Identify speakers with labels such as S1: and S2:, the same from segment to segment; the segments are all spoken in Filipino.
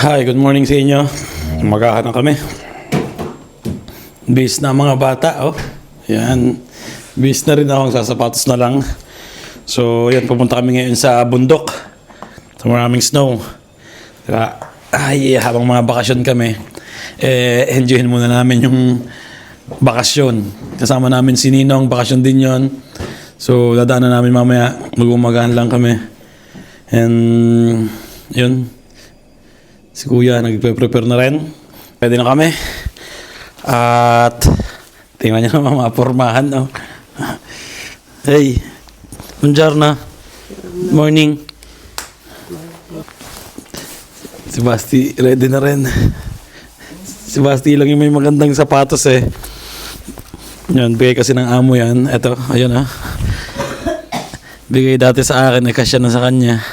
S1: Hi, good morning sa inyo. Magahan na kami. Bis na mga bata, oh. Yan. Bis na rin ako, sasapatos na lang. So, yan, pupunta kami ngayon sa bundok. Sa maraming snow. Diba? Ay, habang mga bakasyon kami, enjoyin muna namin yung bakasyon. Kasama namin si Ninong, bakasyon din yon. So, dadaanan namin mamaya. Mag-umagahan lang kami. And, yun. Si Kuya nagpe-prepare na rin. Pwede na kami. At tingnan niyo naman mga pormahan. No? Hey, buongiorno. Morning. Si Basti ready na rin. Si Basti lang yung may magandang sapatos eh. Yan, bigay kasi ng amo yan. Eto, ayun ah. Bigay dati sa akin, kasya na sa kanya.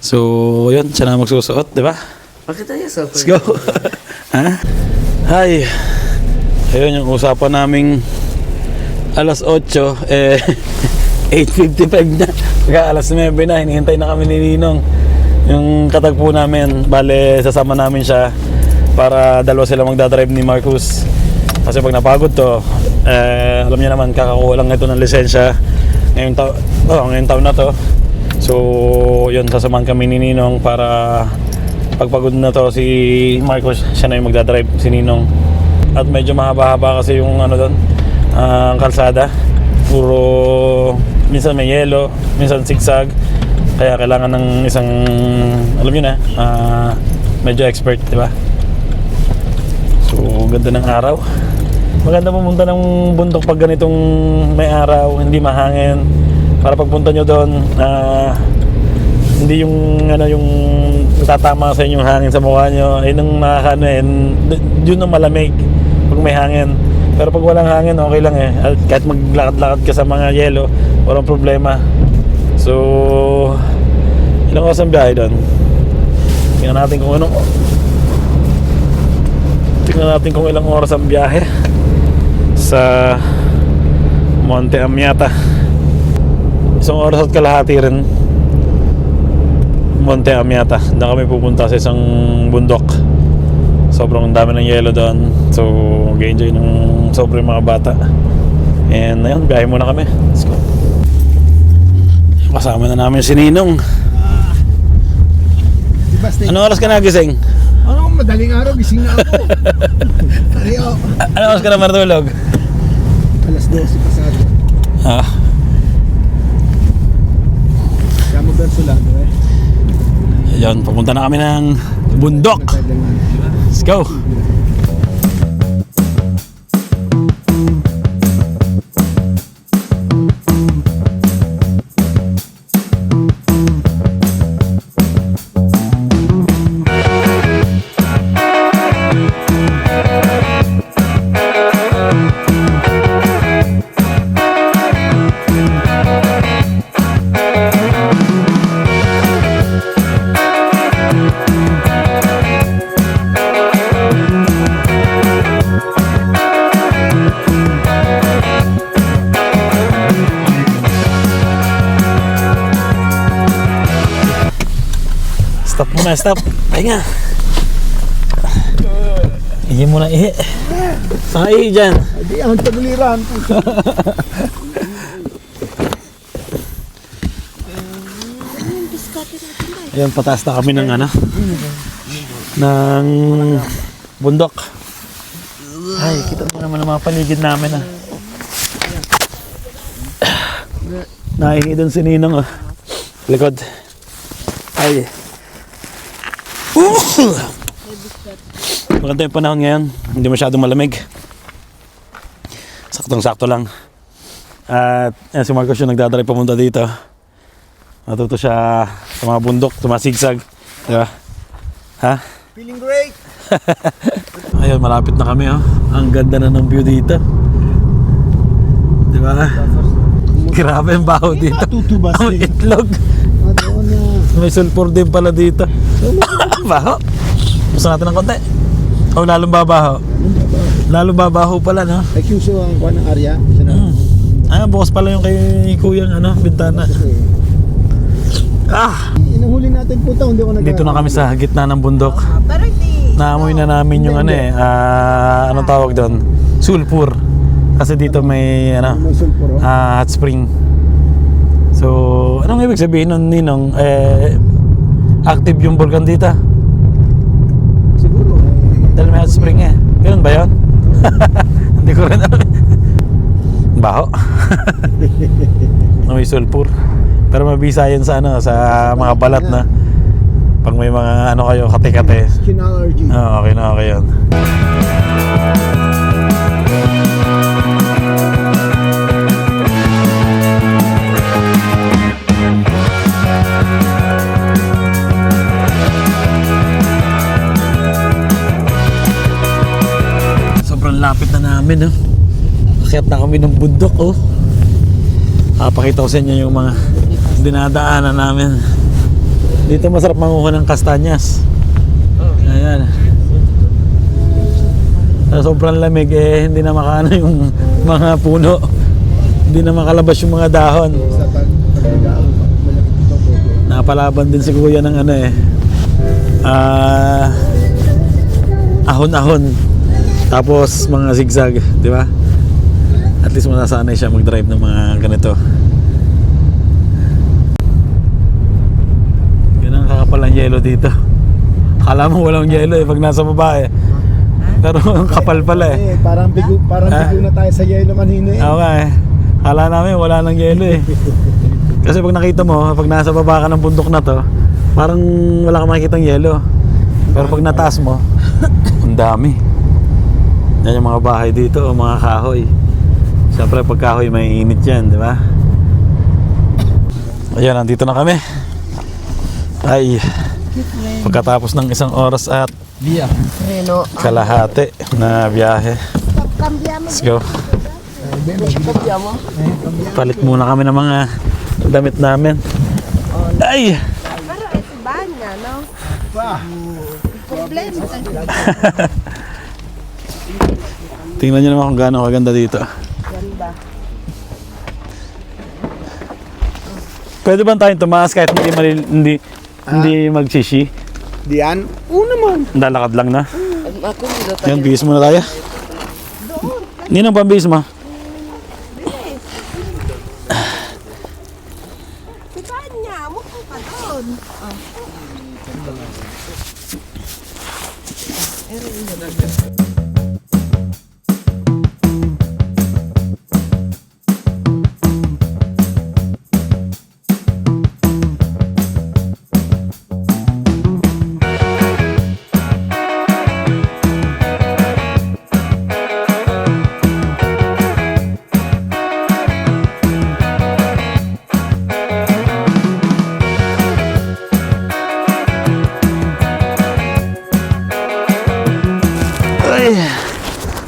S1: So, yun, siya na magsusuot, di ba?
S2: Bakit tayo sa
S1: Let's go. Ha? Hi. Ayun yung usapan naming alas 8, 8:55 na. Kaya alas 9 na, hinihintay na kami ni Ninong. Yung katagpo namin, bale sasama namin siya para dalawa sila magdadrive ni Marcus. Kasi pag napagod to, alam niya naman, kakakuha lang ito ng lisensya ngayong taon na to. So, yun, sasamahan kami ni Ninong para pagpagod na to si Marcos, siya na yung magdadrive, si Ninong. At medyo mahaba-haba kasi yung ano doon, kalsada. Puro, minsan may yelo, minsan zigzag. Kaya kailangan ng isang, alam nyo na, medyo expert, di ba? So, ganda ng araw. Maganda pumunta ng bundok pag ganitong may araw, hindi mahangin. Para pagpunta nyo doon, hindi yung ano yung tatama sa inyong hangin sa mukha nyo, ay nang nakakano yun ang malamig pag may hangin. Pero pag walang hangin, okay lang eh. At kahit maglakad-lakad ka sa mga yelo, walang problema. So, ilang oras ang biyahe doon? Tingnan natin kung ilang oras ang biyahe sa Monte Amiata. Isang oras at kalahati rin. Monte Amiata. Doon kami pupunta sa isang bundok. Sobrang dami ng yelo doon. So, mag-enjoy ng sobrang mga bata. And ayun, biyahe muna kami. Let's go. Kasama na namin si Ninong. Ano oras ka nagising?
S3: Ano, madaling araw, gising na ako.
S1: Ano oras ka na martulog?
S3: Alas 12 pasado. Kamo Bersolano eh.
S1: Ayun, pupunta na kami ng bundok. Let's go. Stop muna, stop. Pahinga. Ihi muna, ihi. Saan ihi dyan?
S3: Hindi, ang taguliran.
S1: Ayun, pataas na kami ng ano, ng bundok. Ay, kita mo naman ang mga paligid namin ah. Naihingi doon si Ninong oh. Likod. Ay. Maganda yung panahon ngayon. Hindi masyadong malamig. Saktong-sakto lang. At si Marcos yung nagdadrive pamunta dito. Natuto siya sa mga bundok, tumasigsag. Diba? Ha?
S3: Feeling great.
S1: Ayun, malapit na kami oh. Ang ganda na ng view dito. Diba? Grabe ang baho dito. Ang itlog. May sulfur din pala dito. Baho. Gusto natin ng konti. O lalong babaho. Lalong babaho pala no.
S3: Ay Kyuso ang kuha ng area.
S1: Bukas pala yung kay Kuya ano, bintana.
S3: Inuhuli natin po ito, hindi ko nag-
S1: Dito na kami sa gitna ng bundok.
S2: Pero hindi.
S1: Naamoy na namin yung anong tawag doon? Sulfur. Kasi dito may
S3: May sulfur, oh.
S1: hot spring. So, anong ibig sabihin nun, Ninong? Active yung vulkan dito.
S3: Siguro.
S1: Dahil may hot spring eh. Ganun ba yun? Hindi ko rin alam. Baho. May sulfur. Pero mabisa yan sa sa mga balat na. Pag may mga kayo, kate-kate.
S3: Skin allergy.
S1: Okay na, okay yun. Sobrang lapit na namin, oh. Akyat na kami ng bundok, oh. Pakita ko sa inyo yung mga dinadaanan namin. Dito masarap manguha ng kastanyas. Ayan. Sa sobrang lamig hindi na makaano yung mga puno. Hindi na makalabas yung mga dahon.
S3: Sa pag-pagdagaan, malaki ito po.
S1: Napalaban din si kuya ng ahon-ahon. Tapos mga zigzag, di ba? At least masasanay siya mag-drive ng mga ganito. Ganun kakapal ang yelo dito. Akala mo walang yelo pag nasa baba eh. Pero ang kapal pala eh.
S3: Parang bigo na tayo sa yelo kanina eh.
S1: Okay. Akala namin wala nang yelo eh. Kasi pag nakita mo, pag nasa baba ka ng bundok na to, parang wala kang makikitang yelo. Pero pag nataas mo, ang dami. Yan yung mga bahay dito, mga kahoy. Siyempre pag kahoy may init yan, di ba? Ayan, nandito na kami. Ay, pagkatapos ng 1 oras at kalahati na biyahe. Let's go. Palit muna kami ng mga damit namin. Ay!
S2: Pero ito ba niya, no? Problema.
S1: Tingnan nyo naman kung gaano kaganda dito.
S2: Ganda.
S1: Pwede ba tayong tumaas kahit hindi magsishi?
S3: Diyan? Oo naman.
S1: Lalakad lang na.
S2: Ako dito
S1: Yan, bihis muna tayo. Ninong pambihis mo?
S2: Si kanya, mukha ka doon.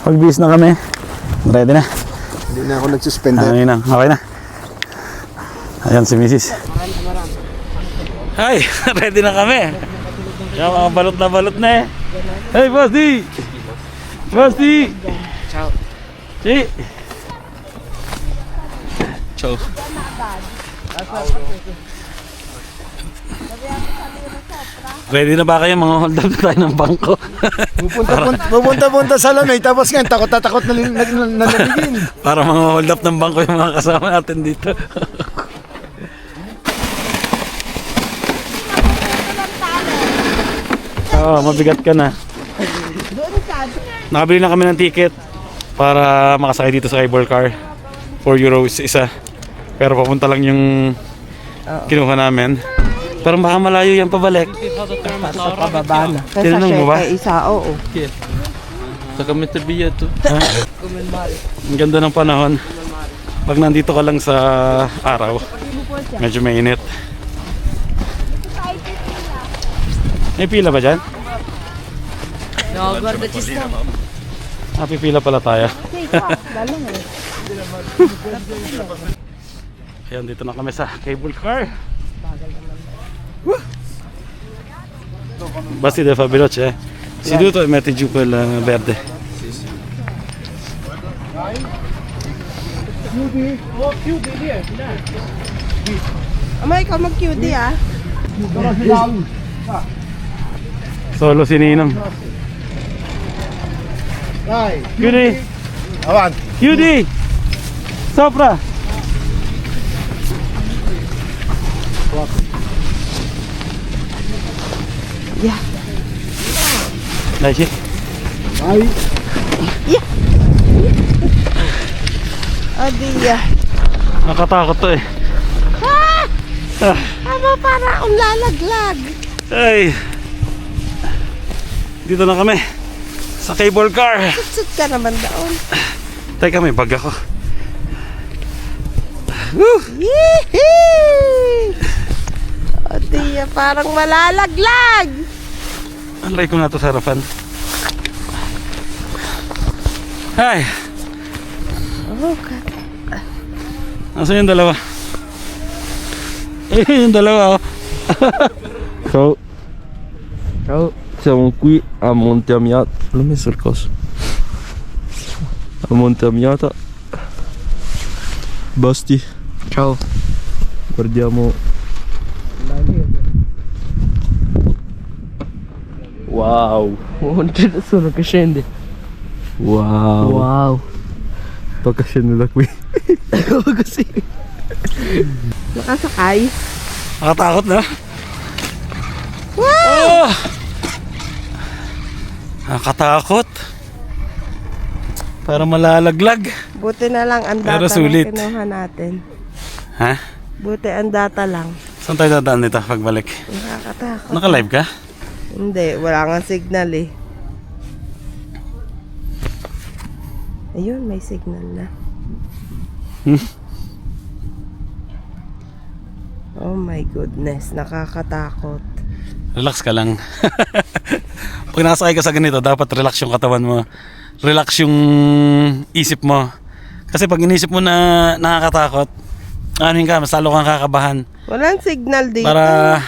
S1: Pagbihis na kami. Ready na.
S3: Hindi na ako nagsuspend.
S1: Ayun na, okay na. Ayan si Mrs. Hi, ready na kami. Yan, mga balot na eh. Hey, Boss D! Boss D!
S2: Ciao.
S1: Si!
S4: Ciao.
S1: Ready na ba kayo? Mga hold up na tayo ng bangko.
S3: Pupunta sa lamay, tapos nga, takot na nalamigin.
S1: Para mga hold up ng bangko yung mga kasama natin dito. Oo, mabigat ka na. Nakabili na kami ng ticket para makasakay dito sa cable car. 4 euros isa. Pero papunta lang yung kinuha namin. Pero baka malayo yan pabalik.
S2: Sa pababa na.
S1: Tinanong mo ba?
S2: Isa, oo.
S4: Sa kami tabiya to.
S1: Ang ganda ng panahon. Pag nandito ka lang sa araw, medyo mainit. May pila ba dyan?
S2: No, guarda ci sta.
S1: Pipila pala tayo. Ayan, dito na kami sa cable car. Basti deve fare veloce, eh? Seduto e metti giù quel verde.
S2: Ama, ikaw mag-cutie ah.
S1: Solo si Ninong.
S3: Ay,
S1: Cutie!
S3: awan.
S1: Cutie! Sopra!
S2: Yeah.
S1: Nice shit.
S3: Ay,
S2: Adiya.
S1: Nakatakot to eh.
S2: Ama, para akong lalaglag.
S1: Ay! Dito na kami. Sa cable car.
S2: Sut ka naman daon.
S1: Teka, may bag ako. Woo!
S2: Yee! Adiya, parang malalaglag.
S1: Alay ko na to sa harapan. Ay!
S2: Okay.
S1: Nasaan yung dalawa? Eh, yung dalawa oh.
S5: Ciao. Ciao. Siamo qui a Monte Amiata. L'ho messo il coso. A Monte Amiata. Basti.
S2: Ciao.
S5: Guardiamo. Wow.
S2: Non c'è nessuno che scende.
S5: Wow.
S2: Wow.
S5: Tocca scendere da qui.
S2: Così. Nakasakay.
S1: Nakatakot na.
S2: Wow!
S1: Oh! Nakatakot. Para malalaglag.
S2: Buti na lang ang
S1: Pero
S2: data
S1: sulit.
S2: na kinuha natin.
S1: Ha?
S2: Buti ang data lang.
S1: Saan tayo dadaan nito pagbalik?
S2: Nakakatakot.
S1: Naka-live ka?
S2: Hindi, wala nga signal eh. Ayun, may signal na. Oh my goodness, nakakatakot.
S1: Relax ka lang. Pag nakasakay ka sa ganito, dapat relax yung katawan mo. Relax yung isip mo. Kasi pag inisip mo na nakakatakot, ano ka, mas lalo kang kakabahan.
S2: Walang signal dito.
S1: Para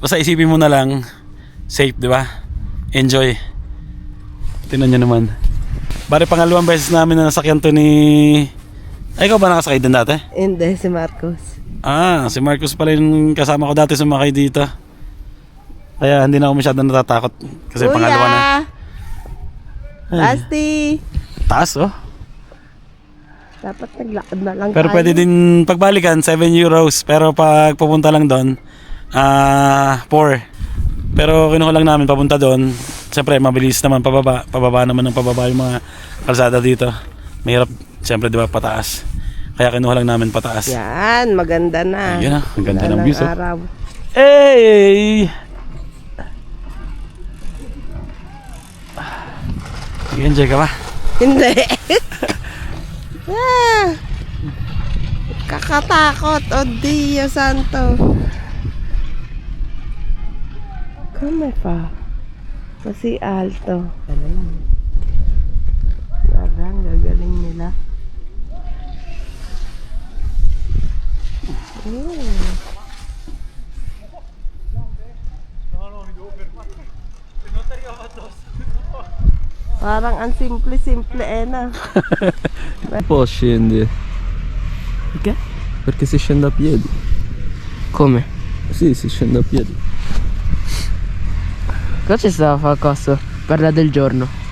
S1: basta isipin mo na lang safe, di ba? Enjoy. Tingnan nyo naman. Bari pangalawang beses namin na nasakyan to ni... Ay, ikaw ba nakasakay din dati?
S2: Hindi, si Marcos.
S1: Ah, si Marcos pala yung kasama ko dati sumakay dito. Kaya hindi na ako masyadong natatakot. Kasi pangalawa na.
S2: Basti!
S1: Taas oh.
S2: Dapat naglakad na lang
S1: Pero
S2: tayo.
S1: pwede din pagbalikan, 7 euros. Pero pag pupunta lang doon, 4. Pero kinuha lang namin papunta doon. Siyempre, mabilis naman pababa. Pababa naman ng pababa yung mga kalsada dito. Mahirap, siyempre, di ba, pataas. Kaya kinuha lang namin pataas.
S2: Yan, maganda na.
S1: Ayun na, ang ganda ng
S2: Ganda
S1: views, oh.
S2: araw.
S1: Hey! Enjoy ka ba?
S2: Hindi. Ah, kakatakot. Oh, Dio Santo. Come pa. Kasi alto. Galing. Parang gagaling nila. Parang ang simple-simple na.
S5: Può scendere.
S2: Perché?
S5: Perché si scende a piedi.
S2: Come?
S5: Sì, si scende a piedi.
S2: Cosa ci stava a fare cosa? Parla del giorno.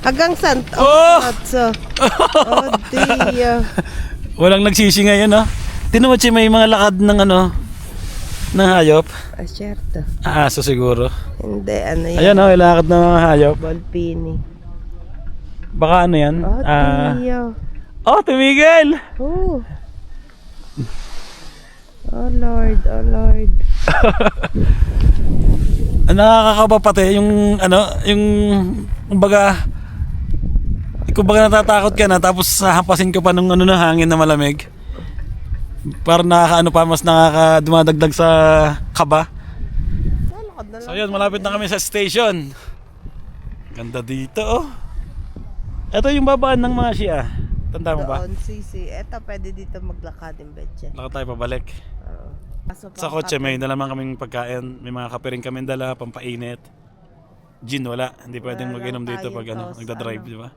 S2: Hanggang saan?
S1: Oh!
S2: Oh, Dio.
S1: Walang nagsisi ngayon, no? Tinan mo, Chi, may mga lakad ng ano, ng hayop?
S2: Asyerto.
S1: Aso siguro.
S2: Hindi, ano yan?
S1: Ayan oh, ilakad ng mga hayop.
S2: Volpini.
S1: Baka ano yan?
S2: Oh, Tio.
S1: Oh, tumigil!
S2: Oh. Oh Lord, oh Lord.
S1: Ang nakakakaba pati yung ano, kumbaga natatakot ka na tapos hampasin ka pa ng ano na hangin na malamig. Parang nakakaano pa, mas nakakadumadagdag sa kaba. So yun, malapit na kami sa station. Ganda dito oh. Ito yung babaan ng mga Shia. Tanda mo ba?
S2: Doon, sisi. Eto, pwede dito maglakad yung betche.
S1: Lakad tayo pabalik.
S2: Oo. Kaso
S1: Sa
S2: pang
S1: kotse
S2: kape.
S1: may dala man kaming pagkain. May mga kape rin kami dala, pampainit. Gin wala. Hindi pwedeng
S2: Wala
S1: mag-inom
S2: lang
S1: dito
S2: tayo
S1: pag ano,
S2: tos,
S1: nagda-drive,
S2: ano.
S1: di ba?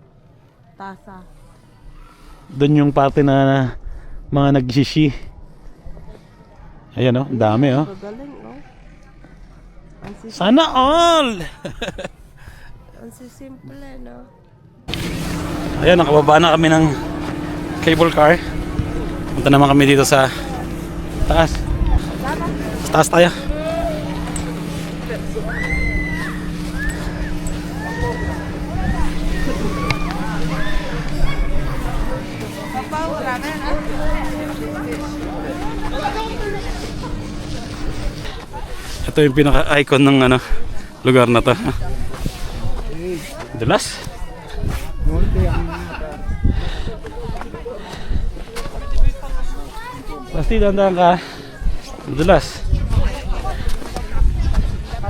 S2: Tasa.
S1: Doon yung parte na mga nag-shishi. Ayan oh, ang dami oh.
S2: Gagaling, no? Ang sisi-
S1: Sana all!
S2: ang sisimple, no?
S1: Ayan, nakababa na kami ng cable car. Punta naman kami dito sa taas. Sa taas tayo. Ito yung pinaka-icon ng ano, lugar na to. Dulas. Basti, dandan ka. Dulas.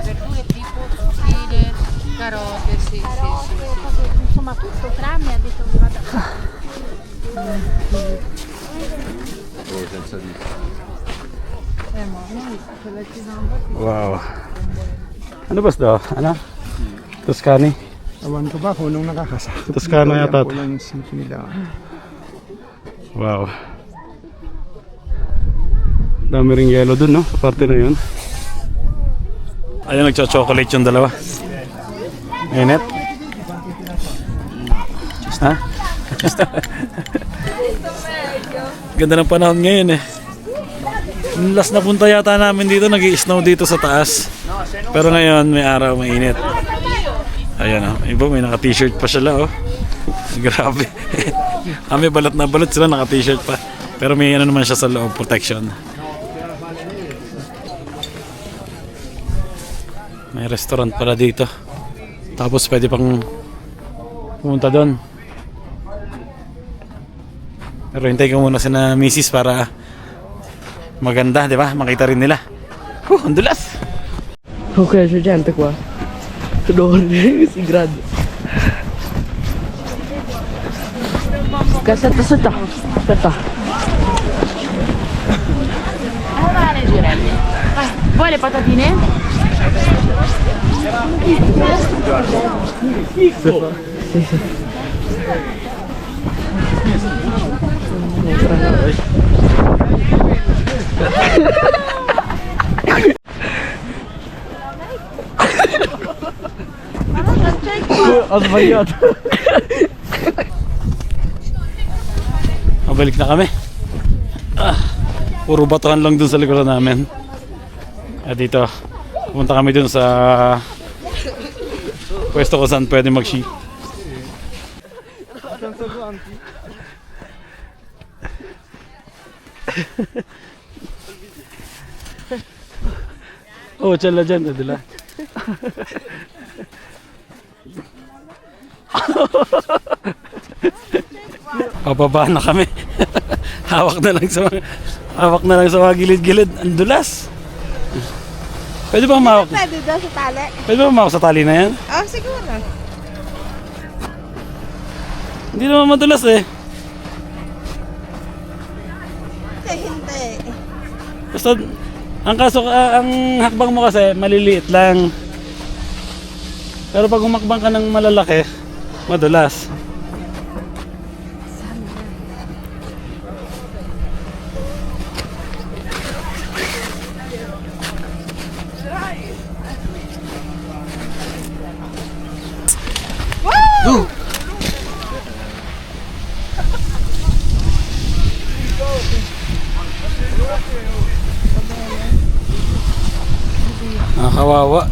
S6: Verdure tipo zucchine, carote, sì, sì, sì. Insomma tutto tranne ha detto che vada.
S1: Wow. Ano ba ito? Ano? Toscani?
S3: Awan ko ba kung nung nakakasakot.
S1: Toscano yata
S3: Yan po
S1: ito.
S3: lang yung sink nila.
S1: Wow. Dami ring yellow dun, no? Sa parte na yun. Ayun, nagcho-chocolate yung dalawa. Mainit? Ha? Ganda ng panahon ngayon eh. Last na punta yata namin dito, nag-i-snow dito sa taas. Pero ngayon, may araw, mainit. Ayan oh, iba may naka-t-shirt pa sila oh. Grabe. May balat na balat sila, naka-t-shirt pa. Pero may ano naman siya sa loob, protection. May restaurant pala dito. Tapos pwede pang pumunta doon. Pero hintay ko muna sina misis para maganda, di ba? Makita rin nila. Ang dulas!
S2: Ok, c'è gente qua. Si grande. Aspetta, aspetta. Aspetta.
S6: Allora le girelle. Vuoi le patatine?
S1: Mabalik na kami. Puro batuhan lang dun sa likuran namin. At dito, pumunta kami dun sa pwesto kung saan pwede mag-ski. Oh, chala dyan, adila. Pababa na kami. Hawak na lang sa mga gilid-gilid. Ang dulas. Pwede ba humawak?
S2: Pwede daw sa tali.
S1: Pwede ba humawak sa tali na yan?
S2: Oh, siguro.
S1: Hindi naman madulas eh.
S2: Hindi.
S1: Basta, ang hakbang mo kasi maliliit lang. Pero pag humakbang ka ng malalaki, madulas. Kawawa.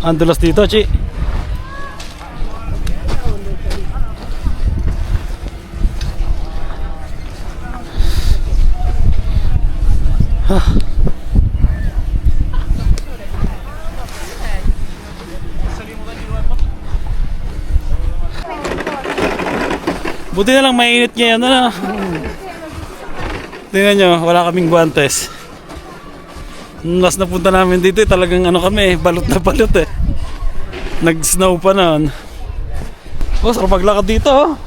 S1: Ang dulas dito, Chi. Buti na lang mainit ngayon, ano? Tingnan nyo, wala kaming guantes. Nung last na punta namin dito, talagang ano kami, balot na balot eh. Nag-snow pa noon. Oh, sarap maglakad dito, oh.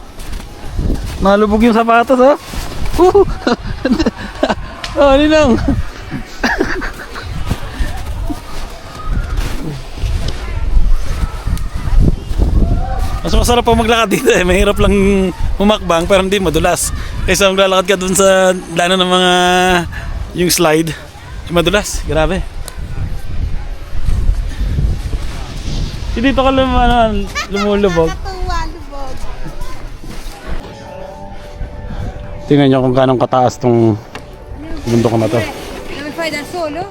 S1: Nalubog yung sapatos, oh. Oh, ninang. Mas masarap pa maglakad dito eh. Mahirap lang humakbang pero hindi madulas. Kaysa maglalakad ka dun sa daanan ng mga yung slide. Madulas, grabe. Dito ka lumulubog.
S2: Natuwa, lubog.
S1: Tingnan nyo kung kanong kataas tong bundok na to.
S6: Non mi fai da solo?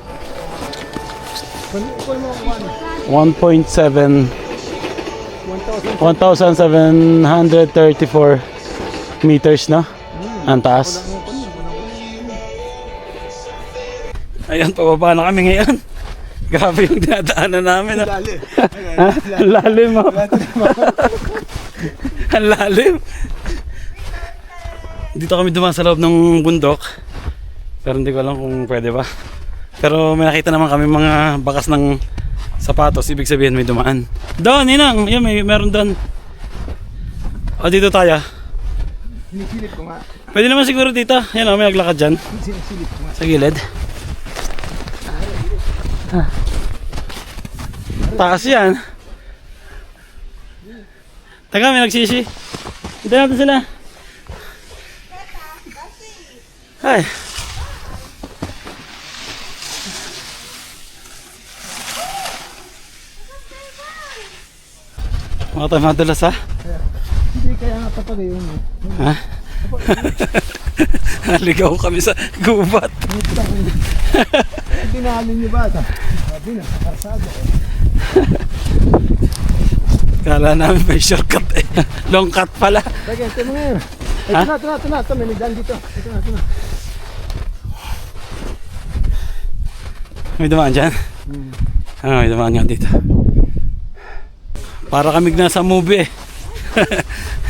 S1: 1,734 meters na ang taas. Ayan, pababa na kami ngayon. Grabe yung dinadaanan namin. Ang lalim. Ang lalim. Dito kami dumaan sa loob ng bundok. Pero hindi ko alam kung pwede ba. Pero may nakita naman kami mga bakas ng sapatos. Ibig sabihin may dumaan. Doon, Ninang. Yan, meron doon. O, dito tayo.
S3: Sinisilip ko nga.
S1: Pwede naman siguro dito. Yan o, may naglakad dyan.
S3: Sinisilip ko nga.
S1: Sa gilid. Taas yan. Taga, may nagsisi. Dito natin sila. Ay. Mga tayo madulas ha?
S3: Hindi kaya nga tapag yun.
S1: Ha? Naligaw kami sa gubat.
S3: Dinaalin niyo ba? Sabi na, karsado.
S1: Kala namin may shortcut eh. Long cut pala.
S3: Sige, ito mo ngayon.
S1: Ha?
S3: Ito na. May nagdaan dito. Ito na.
S1: May dumaan dyan? May dumaan nga dito. Para kami nasa movie eh.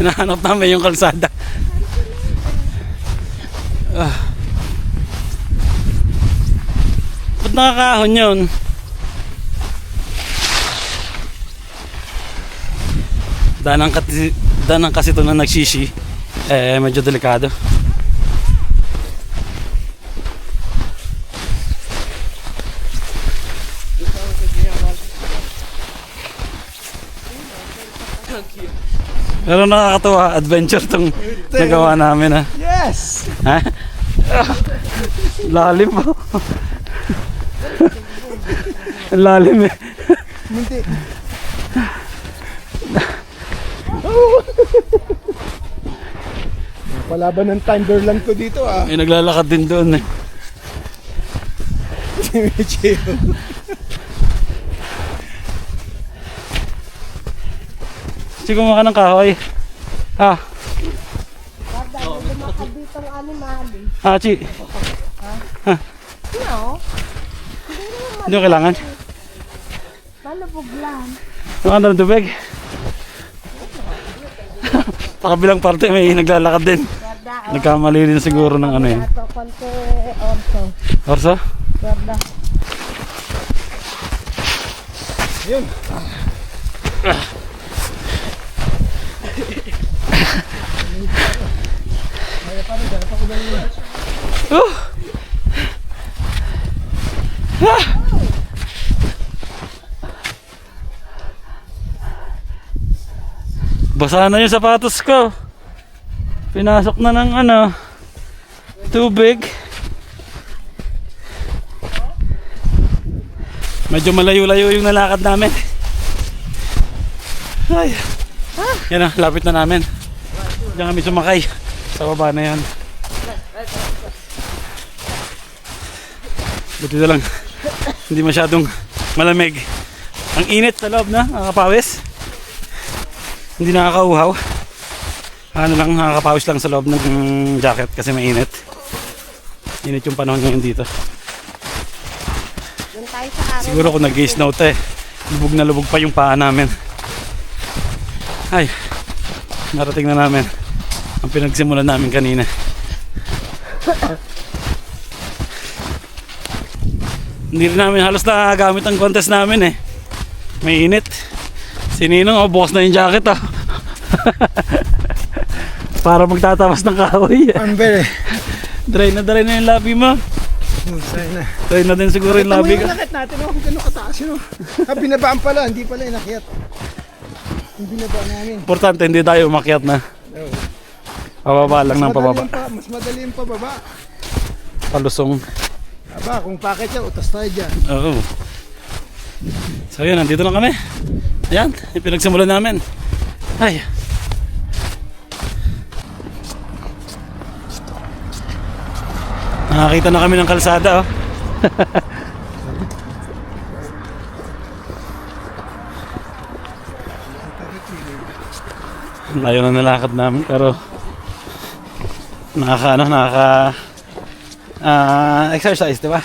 S1: Hinahanap namin yung kalsada. Ba't nakakahon yun? Danang kasi ito na nagsisi. Medyo delikado. Pero nakakatuwa, adventure tong nagawa namin ha.
S3: Yes!
S1: Ha? Lalim po. Lalim eh.
S3: Munti. Palaban ng Timberland ko dito ah.
S1: May naglalakad din doon eh.
S3: Chill.
S1: Sige, kumaka ng kahoy. Ah.
S2: Lumakad dito ang animal.
S1: Chi.
S2: No?
S1: Hindi mo kailangan.
S2: Malubog lang.
S1: Lumakad ng tubig. Sa kabilang parte may naglalakad din. Nagkamali rin siguro ng ano yun.
S2: Ito, konti orso.
S1: Orso?
S2: Gorda.
S3: Yun.
S1: Basa na yung sapatos ko. Pinasok na ng ano, tubig. Medyo malayo-layo yung nalakad namin. Ay. Yan na, lapit na namin. Diyan kami sumakay. Sa baba na yan. Buti na lang. Hindi masyadong malamig. Ang init sa loob na, nakakapawis. Hindi nakakauhaw. Ano lang, nakakapawis lang sa loob ng jacket kasi mainit. Init yung panahon ngayon dito.
S2: Doon tayo sa araw.
S1: Siguro kung nag-snow to lubog na lubog pa yung paa namin. Ay, narating na namin ang pinagsimulan namin kanina. Hindi rin namin halos nagagamit ang contest namin eh. May init. Si Ninong, bukas na yung jacket ah. Para magtatamas ng kahoy.
S3: Amber.
S1: Dry na yung labi mo.
S3: Sana.
S1: Dry na din siguro yung labi
S3: Yung
S1: ka.
S3: nakit natin, kung gano'ng kataas yun. Binabaan pala, hindi pala inakyat. Yung binaba namin.
S1: Importante, hindi tayo umakyat na.
S3: Oo.
S1: Pababa lang ng pababa.
S3: Mas madali yung pababa.
S1: Palusong.
S3: Aba, kung pakit yan, utas tayo dyan.
S1: Oo. So yun, nandito na kami. Ayan, yung pinagsimulan namin. Ay. Nakakita na kami ng kalsada oh. Layo na nalakad namin pero nakaka exercise, di ba?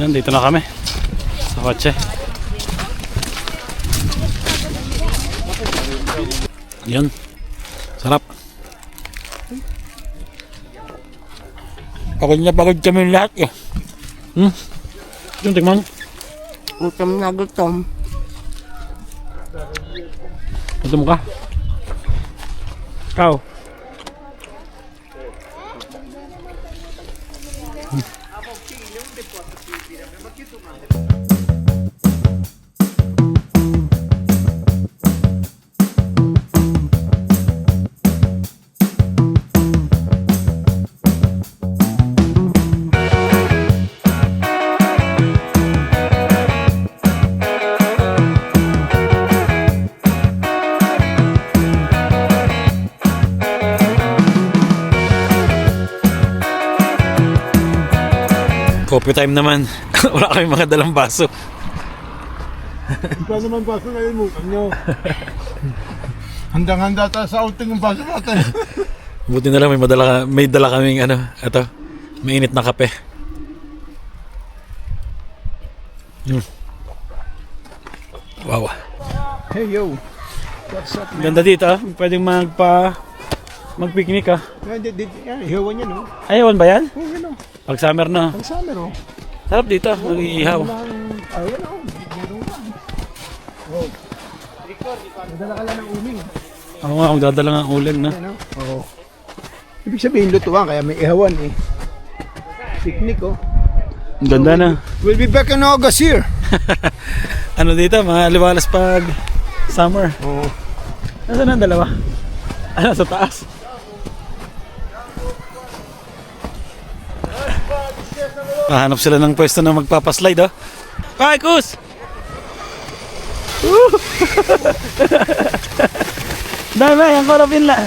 S1: Ayan, dito na kami sa kotse. Yun, sarap. Pagod na pagod kami lahat eh. Yung tingnan.
S2: Gutom na gutom.
S1: Gutom ka? Ikaw? Coffee time naman. Wala kaming mga dalang baso.
S3: Ikaw naman baso ngayon mo. Ano? Handang-handa tayo sa outing yung baso natin.
S1: Buti na lang may dala kaming ito, mainit na kape. Wow.
S3: Hey yo. What's up, man?
S1: Ganda dito ah. Pwedeng mag-picnic ah.
S3: Ihawan yan, no?
S1: Ayawan ba yan?
S3: Oh, yan, oh.
S1: Pag summer na.
S3: Ang summer, oh.
S1: Sarap dito, mag-iihaw.
S3: Ayun, oh. Meron ka. Oh. Nadala ka lang ng uming.
S1: Ako nga, kung dadala nga uling na.
S3: Ano? Oo. Ibig sabihin lutuan, kaya may ihawan eh. Picnic, oh.
S1: Ang ganda na.
S3: We'll be back in August here.
S1: Ano dito, mga liwalas pag summer.
S3: Oo.
S1: Nasaan ang dalawa? Ano, sa taas? Hahanap sila ng pwesto na magpapaslide, oh. Hi, Kus! Woo! Dami, ang korapin la.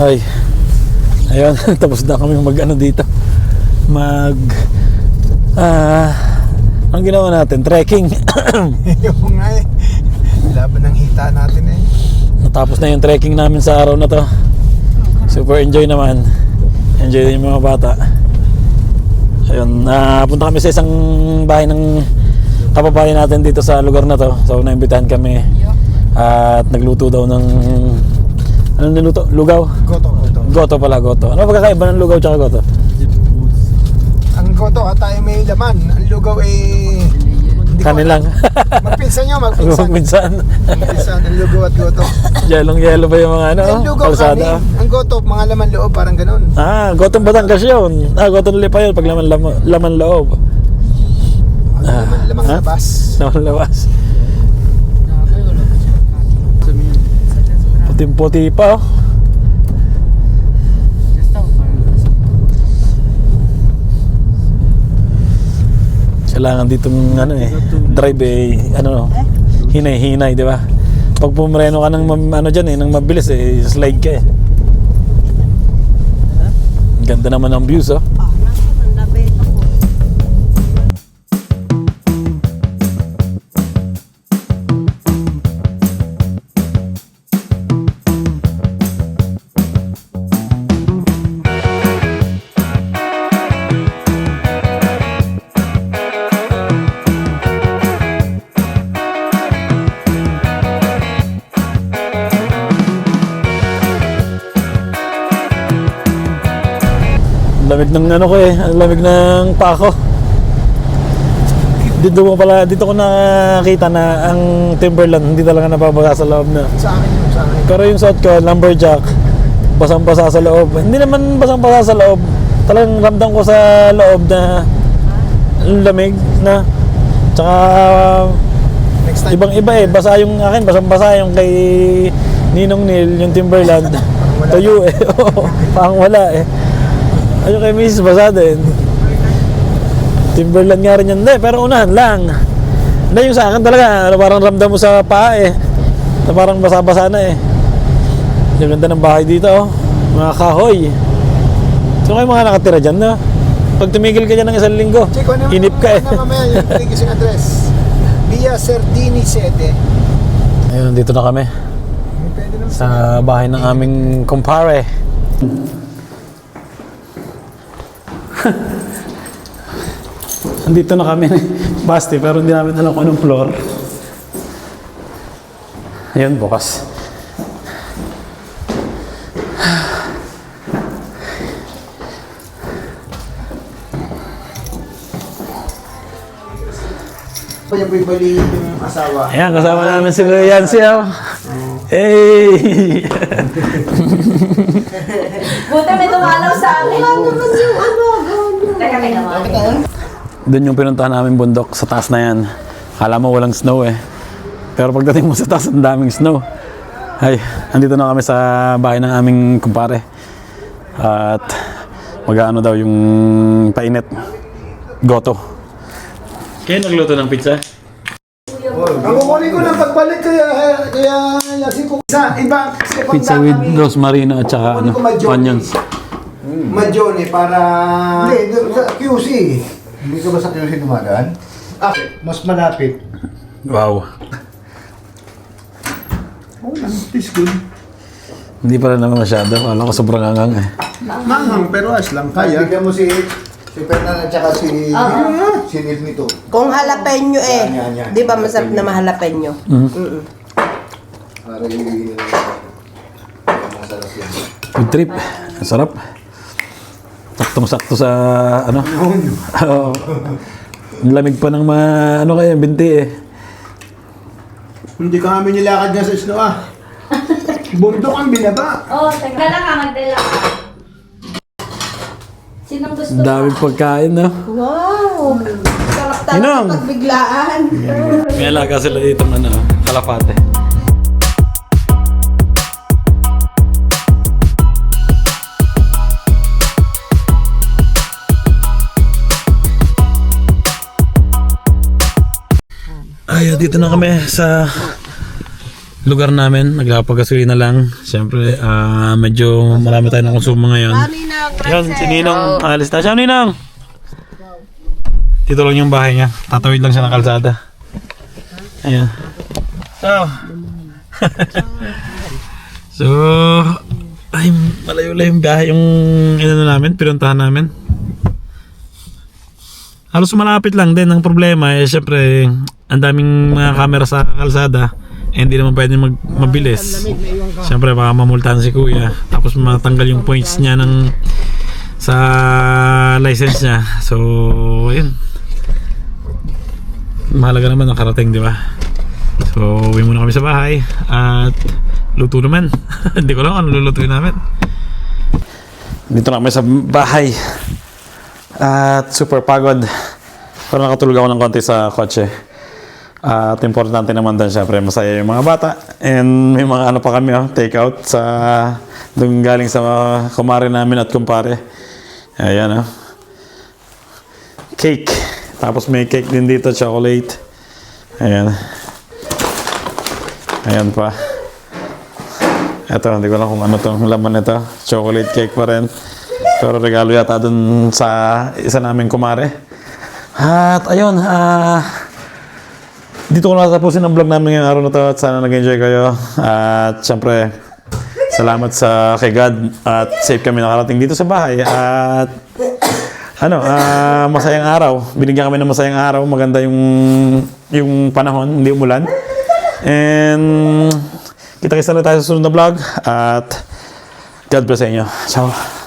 S1: Hi. Ayun, tapos na kami dito. Ang ginawa natin, trekking.
S3: Yung nga eh. Laban ng hita natin eh.
S1: Natapos na yung trekking namin sa araw na to. Super enjoy naman. Enjoy din yung mga bata. Ayun, punta kami sa isang bahay ng kababayan natin dito sa lugar na to. So naimbitahan kami. At nagluto daw ng ano niluto? Lugaw?
S3: Goto.
S1: Goto pala, goto. Ano pagkakaiba ng lugaw tsaka goto?
S3: Ang goto tayo may laman. Ang lugaw eh...
S1: Kanin lang.
S3: Magpinsan nyo,
S1: Minsan.
S3: Magpinsan, ang lugaw at goto.
S1: Yellow ba yung mga
S3: Ang lugaw
S1: kalsada?
S3: kanin. Ang goto, mga laman loob, parang ganun.
S1: Gotong Batangas yun. Gotong Lipa yun pag laman loob.
S3: Lamang labas.
S1: Laman labas. Puting-puti pa, oh. Kailangan ditong ano eh, drive eh, ano, hinay-hinay, di ba? Pag pumreno ka ng ano dyan eh, ng mabilis eh, slide ka eh. Ganda naman ng views, oh. Lamig ng ano ko eh, ang lamig ng pako. Dito ko nakakita na ang Timberland hindi talaga nababasa sa loob na.
S3: Sa akin yun, sa akin.
S1: Pero yung suot ko, lumberjack, basang-basa sa loob. Hindi naman basang-basa sa loob. Talagang ramdam ko sa loob na lamig na. Tsaka
S3: Next time.
S1: ibang-iba eh, basa yung akin, basang-basa yung kay Ninong Neil, yung Timberland. Tuyo eh, oo, parang wala eh. Ayun kay Mrs. basa din. Timberland nga rin yan, pero unahan lang. Hindi, yung sa akin talaga, parang ramdam mo sa paa eh. Na parang basa-basa na eh. Yung ganda ng bahay dito, oh. Mga kahoy. So kayo mga nakatira dyan, no? Pag tumigil ka dyan ng isang linggo,
S3: Check ko na
S1: inip ka eh.
S3: mamaya yung gising address. Via Serdini 7.
S1: Ayun, dito na kami.
S3: Pwede naman
S1: Sa bahay ng aming kumpare. Andito na kami, Basti, pero hindi namin alam kung anong floor. Ayun, bukas.
S3: Kanya po ibalik yung asawa.
S1: Ayan, kasama namin si Kuya Yancy, oh. Hey!
S7: Buti may tumalaw sa akin. Teka,
S1: Doon yung pinuntahan namin bundok sa taas na yan. Akala mo walang snow eh. Pero pagdating mo sa taas, ang daming snow. Ay, andito na kami sa bahay ng aming kumpare. At mag-ano daw yung painit. Goto. Kaya nagluto ng pizza?
S3: Ang kukunin ko ng pagbalik kaya yasin ko sa iba.
S1: Pizza with rosmarino at saka ano, onions.
S3: Majone para... Hindi, sa QC. Hindi ka ba sa QC dumadaan? Mas malapit.
S1: Wow.
S3: Oh, tastes good.
S1: Hindi pala naman masyado. Alam ko sobrang angang eh.
S3: Manghang pero as lang kaya. Bigyan mo si Fernand at saka si Nil nito.
S2: Kung jalapeno eh.
S3: Yan.
S2: Di ba masarap na majalapeno?
S3: Para yung masarap yan.
S1: Good trip. Ang sarap. Saktong-sakto sa ano. Oo. Ang lamig pa ng mga ano kaya binti eh.
S3: Hindi ka kami nilakad nga sa snow ah. Bundok ang binaba.
S7: Oh, teka lang ha, magdala ka. Sinong gusto
S1: Ang daming pagkain no.
S2: Wow! Sarap talaga
S1: Ninong!
S2: pagbiglaan.
S1: May alaga sila dito ng ano, kalapate. Ay, dito na kami sa lugar namin. Nagpapagasolina lang. Siyempre, medyo marami tayo ng konsumo ngayon. Yan, si Ninong. Alis na siya, Ninong! Dito lang yung bahay niya. Tatawid lang siya ng kalsada. Ayan. So, ay, malayo-layo yung biyahe yung inano namin, pinuntahan namin. Halos malapit lang din. Ang problema eh, syempre, ang daming mga camera sa kalsada. Eh, hindi naman pwede mabilis. Syempre, baka mamultahan si Kuya. Tapos matanggal yung points niya ng sa license niya. So, ayun. Mahalaga naman ang karating, di ba? So, uwi muna kami sa bahay. At luto naman. Hindi ko lang ano lulutuin namin. Dito na kami sa bahay. At super pagod. Pero nakatulog ako ng konti sa kotse. At importante naman din syempre masaya yung mga bata. And may mga ano pa kami take out sa doon galing sa kumare namin at kumpare. Ayan cake. Tapos may cake din dito, chocolate. Ayan. Ayan pa. Ito, hindi ko alam kung ano to, laman nito. Chocolate cake pa rin. Pero regalo yata dun sa isa naming kumare. At ayun, dito ko natapusin ang vlog namin ngayong araw na to at sana nag-enjoy kayo. At syempre, salamat sa kay God at safe kami nakarating dito sa bahay. At masayang araw. Binigyan kami ng masayang araw. Maganda yung panahon, hindi umulan. And kita-kita na tayo sa susunod na vlog. At God bless sa inyo. Ciao.